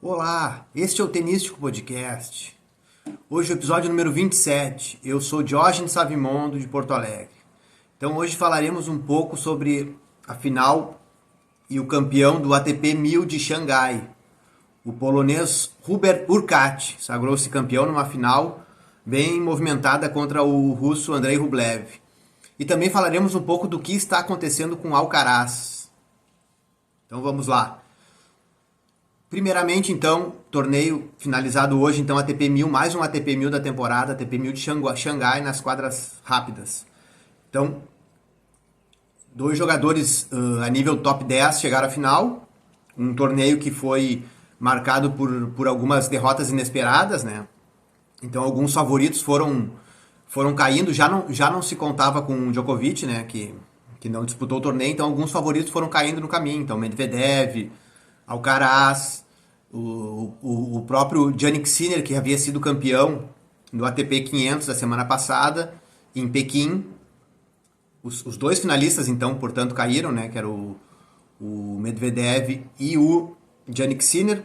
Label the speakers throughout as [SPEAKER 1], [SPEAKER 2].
[SPEAKER 1] Olá, este é o Tenístico Podcast. Hoje é o episódio número 27. Eu sou Diógenes Savimondo, de Porto Alegre. Então hoje falaremos um pouco sobre a final e o campeão do ATP 1000 de Xangai. O polonês Hubert Hurkacz sagrou-se campeão numa final bem movimentada contra o russo Andrei Rublev. E também falaremos um pouco do que está acontecendo com Alcaraz. Então vamos lá. Primeiramente, então, torneio finalizado hoje, então ATP 1000, mais um ATP 1000 da temporada, ATP 1000 de Xangai nas quadras rápidas. Então, dois jogadores a nível top 10 chegaram à final, um torneio que foi marcado por algumas derrotas inesperadas, né? Então, alguns favoritos foram caindo, já não se contava com o Djokovic, né, que não disputou o torneio, então alguns favoritos foram caindo no caminho, então Medvedev, Alcaraz, o próprio Jannik Sinner, que havia sido campeão do ATP 500 da semana passada, em Pequim. Os dois finalistas, então, portanto, caíram, né? Que era o Medvedev e o Jannik Sinner.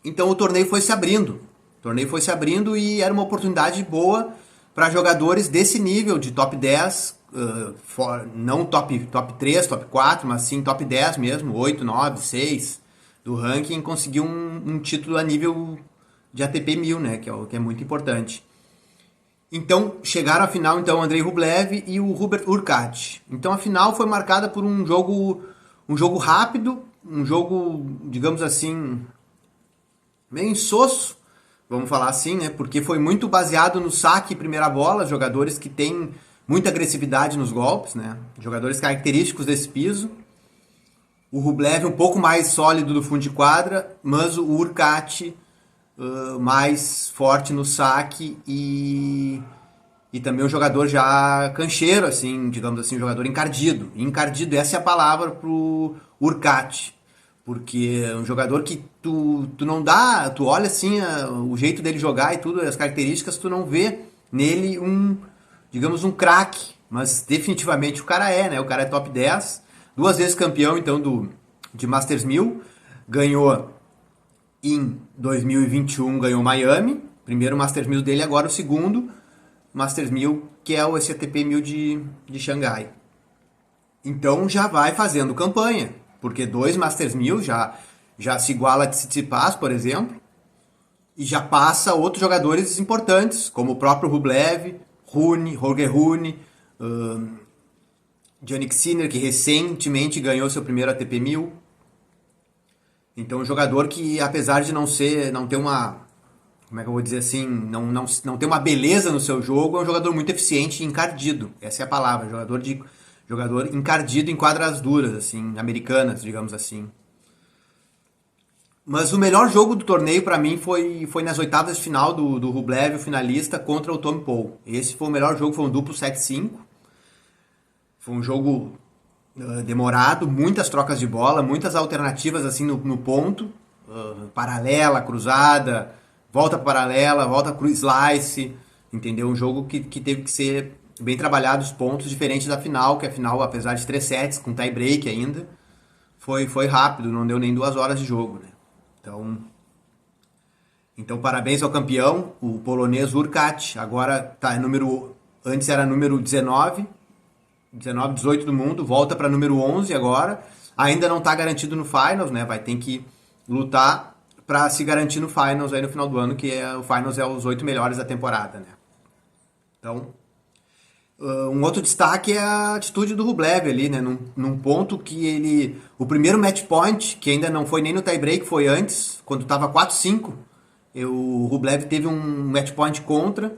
[SPEAKER 1] Então o torneio foi se abrindo. O torneio foi se abrindo e era uma oportunidade boa para jogadores desse nível de top 10, não top 3, top 4, mas sim top 10 mesmo, 8, 9, 6 do ranking, conseguir um título a nível de ATP 1000, né, que é muito importante. Então, chegaram à final, então, Andrei Rublev e o Hubert Hurkacz. Então, a final foi marcada por um jogo rápido, um jogo, digamos assim, meio insosso, vamos falar assim, né, porque foi muito baseado no saque e primeira bola, jogadores que têm muita agressividade nos golpes, né, jogadores característicos desse piso. O Rublev um pouco mais sólido do fundo de quadra, mas o Hurkacz mais forte no saque e também um jogador já cancheiro, assim, digamos assim, um jogador encardido. Encardido, essa é a palavra pro Hurkacz, porque é um jogador que tu não dá, tu olha assim o jeito dele jogar e tudo, as características, tu não vê nele digamos, um craque, mas definitivamente o cara é, né? O cara é top 10, duas vezes campeão, então, de Masters 1000. Ganhou em 2021, ganhou Miami. Primeiro Masters 1000 dele, agora o segundo Masters 1000, que é esse ATP 1000 de Xangai. Então já vai fazendo campanha, porque dois Masters 1000 já se iguala a Tsitsipas, por exemplo, e já passa outros jogadores importantes, como o próprio Rublev, Holger Rune, Jannik Sinner, que recentemente ganhou seu primeiro ATP 1000. Então, um jogador que, apesar de não ter uma, como é que eu vou dizer assim, não ter uma beleza no seu jogo, é um jogador muito eficiente e encardido. Essa é a palavra, jogador encardido em quadras duras, assim, americanas, digamos assim. Mas o melhor jogo do torneio para mim foi nas oitavas de final do Rublev, o finalista, contra o Tommy Paul. Esse foi o melhor jogo, foi um duplo 7-5. Foi um jogo demorado, muitas trocas de bola, muitas alternativas assim no ponto, paralela, cruzada, volta paralela, volta pro slice, entendeu? Um jogo que teve que ser bem trabalhado os pontos, diferente da final, que a final, apesar de 3 sets, com tie break ainda, foi rápido, não deu nem 2 horas de jogo, né? Então parabéns ao campeão, o polonês Hurkacz, agora antes era número 19, 18 do mundo, volta para número 11 agora. Ainda não está garantido no Finals, né? Vai ter que lutar para se garantir no Finals aí no final do ano, o Finals é os 8 melhores da temporada, né? Então, um outro destaque é a atitude do Rublev ali, né? Num ponto que o primeiro match point, que ainda não foi nem no tie break, foi antes, quando estava 4-5, o Rublev teve um match point contra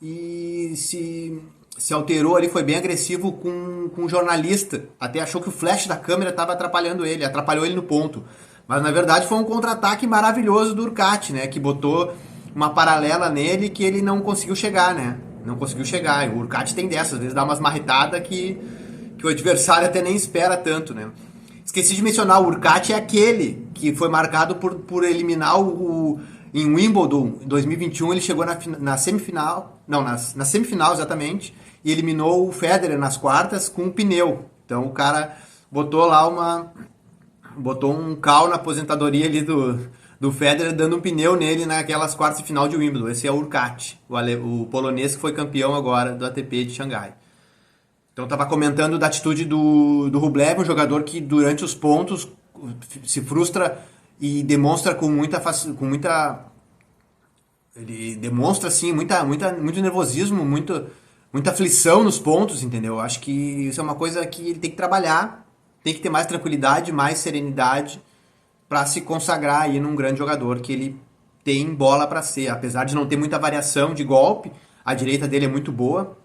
[SPEAKER 1] e se alterou ali, foi bem agressivo com um jornalista. Até achou que o flash da câmera estava atrapalhando ele, atrapalhou ele no ponto. Mas na verdade foi um contra-ataque maravilhoso do Hurkacz, né? Que botou uma paralela nele que ele não conseguiu chegar, né? Não conseguiu chegar. O Hurkacz tem dessas, às vezes dá umas marretadas que o adversário até nem espera tanto, né? Esqueci de mencionar, o Hurkacz é aquele que foi marcado por eliminar em Wimbledon, em 2021, ele chegou na semifinal, não, na semifinal exatamente, e eliminou o Federer nas quartas com um pneu. Então o cara botou um cal na aposentadoria ali do do Federer dando um pneu nele naquelas quartas de final de Wimbledon. Esse é o Hurkacz, o polonês que foi campeão agora do ATP de Xangai. Então estava comentando da atitude do Rublev, um jogador que durante os pontos se frustra e demonstra ele demonstra assim muito nervosismo, muita aflição nos pontos, entendeu? Acho que isso é uma coisa que ele tem que trabalhar, tem que ter mais tranquilidade, mais serenidade para se consagrar aí num grande jogador que ele tem bola para ser, apesar de não ter muita variação de golpe, a direita dele é muito boa,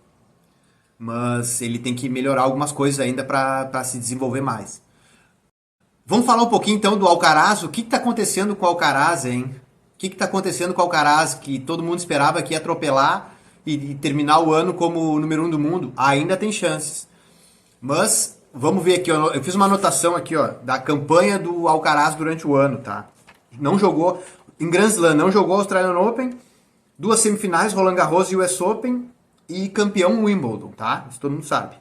[SPEAKER 1] mas ele tem que melhorar algumas coisas ainda para se desenvolver mais. Vamos falar um pouquinho então do Alcaraz. O que está acontecendo com o Alcaraz, hein? O que está acontecendo com o Alcaraz, que todo mundo esperava que ia atropelar e terminar o ano como o número 1 do mundo? Ainda tem chances. Mas vamos ver aqui, eu fiz uma anotação aqui, ó, da campanha do Alcaraz durante o ano, tá? Não jogou em Grand Slam, não jogou Australian Open, 2 semifinais, Roland Garros e US Open, e campeão Wimbledon, tá? Isso todo mundo sabe.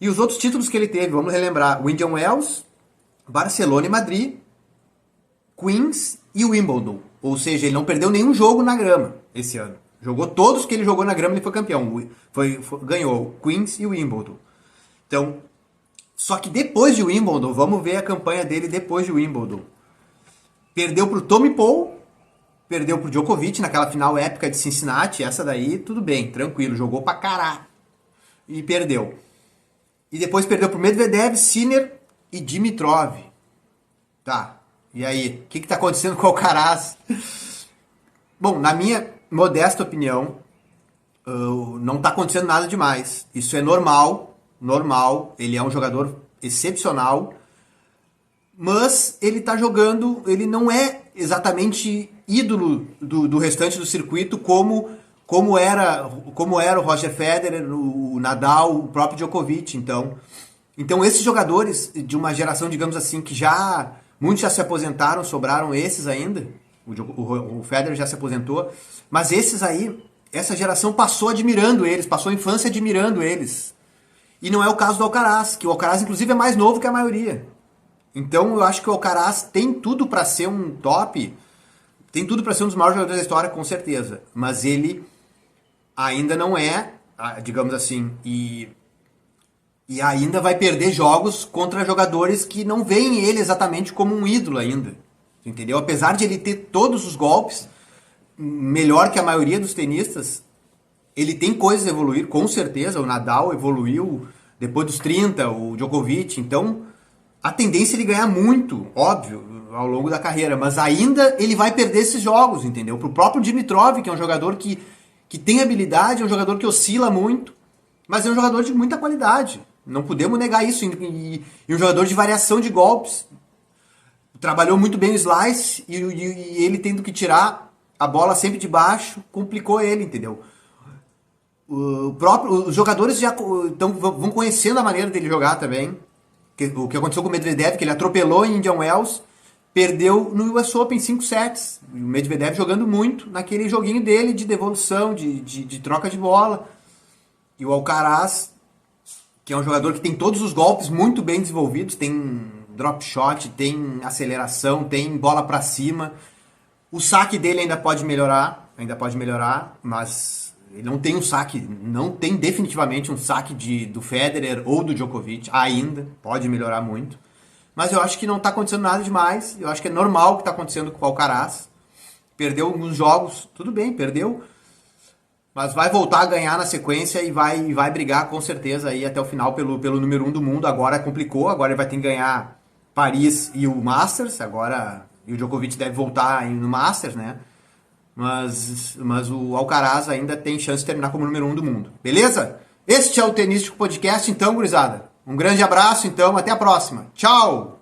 [SPEAKER 1] E os outros títulos que ele teve, vamos relembrar, o Indian Wells, Barcelona e Madrid, Queens e Wimbledon. Ou seja, ele não perdeu nenhum jogo na grama esse ano. Jogou todos que ele jogou na grama, ele foi campeão. Ganhou Queens e Wimbledon. Então, só que depois de Wimbledon, vamos ver a campanha dele depois de Wimbledon. Perdeu pro Tommy Paul, perdeu pro Djokovic naquela final épica de Cincinnati, essa daí, tudo bem, tranquilo, jogou pra caralho. E perdeu. E depois perdeu pro Medvedev, Sinner e Dimitrov. Tá, e aí? O que tá acontecendo com o Alcaraz? Bom, na minha modesta opinião, não tá acontecendo nada demais. Isso é normal, ele é um jogador excepcional, mas ele tá jogando, ele não é exatamente ídolo do restante do circuito como era o Roger Federer, o Nadal, o próprio Djokovic. Então esses jogadores de uma geração, digamos assim, que muitos já se aposentaram, sobraram esses ainda, o Federer já se aposentou, mas esses aí, essa geração passou admirando eles, passou a infância admirando eles. E não é o caso do Alcaraz, que o Alcaraz inclusive é mais novo que a maioria. Então eu acho que o Alcaraz tem tudo para ser um top, tem tudo para ser um dos maiores jogadores da história, com certeza. Mas ele ainda não é, digamos assim, e ainda vai perder jogos contra jogadores que não veem ele exatamente como um ídolo ainda. Entendeu? Apesar de ele ter todos os golpes, melhor que a maioria dos tenistas, ele tem coisas a evoluir, com certeza. O Nadal evoluiu depois dos 30, o Djokovic, então a tendência é ele ganhar muito, óbvio, ao longo da carreira, mas ainda ele vai perder esses jogos, entendeu? Pro próprio Dimitrov, que é um jogador que tem habilidade, é um jogador que oscila muito, mas é um jogador de muita qualidade. Não podemos negar isso. E um jogador de variação de golpes. Trabalhou muito bem o slice e ele tendo que tirar a bola sempre de baixo, complicou ele, entendeu? Os jogadores já vão conhecendo a maneira dele jogar também. O que aconteceu com o Medvedev, que ele atropelou em Indian Wells, perdeu no US Open 5 sets. O Medvedev jogando muito naquele joguinho dele de devolução, de troca de bola. E o Alcaraz, que é um jogador que tem todos os golpes muito bem desenvolvidos, tem drop shot, tem aceleração, tem bola pra cima. O saque dele ainda pode melhorar, mas ele não tem não tem definitivamente um saque do Federer ou do Djokovic ainda, pode melhorar muito. Mas eu acho que não tá acontecendo nada demais, eu acho que é normal o que tá acontecendo com o Alcaraz. Perdeu alguns jogos, tudo bem, perdeu, mas vai voltar a ganhar na sequência e vai brigar com certeza aí até o final pelo número 1 do mundo. Agora complicou, agora ele vai ter que ganhar Paris e o Masters, e o Djokovic deve voltar no Masters, né? Mas o Alcaraz ainda tem chance de terminar como número 1 do mundo. Beleza? Este é o Tenístico Podcast, então, gurizada. Um grande abraço, então, até a próxima. Tchau!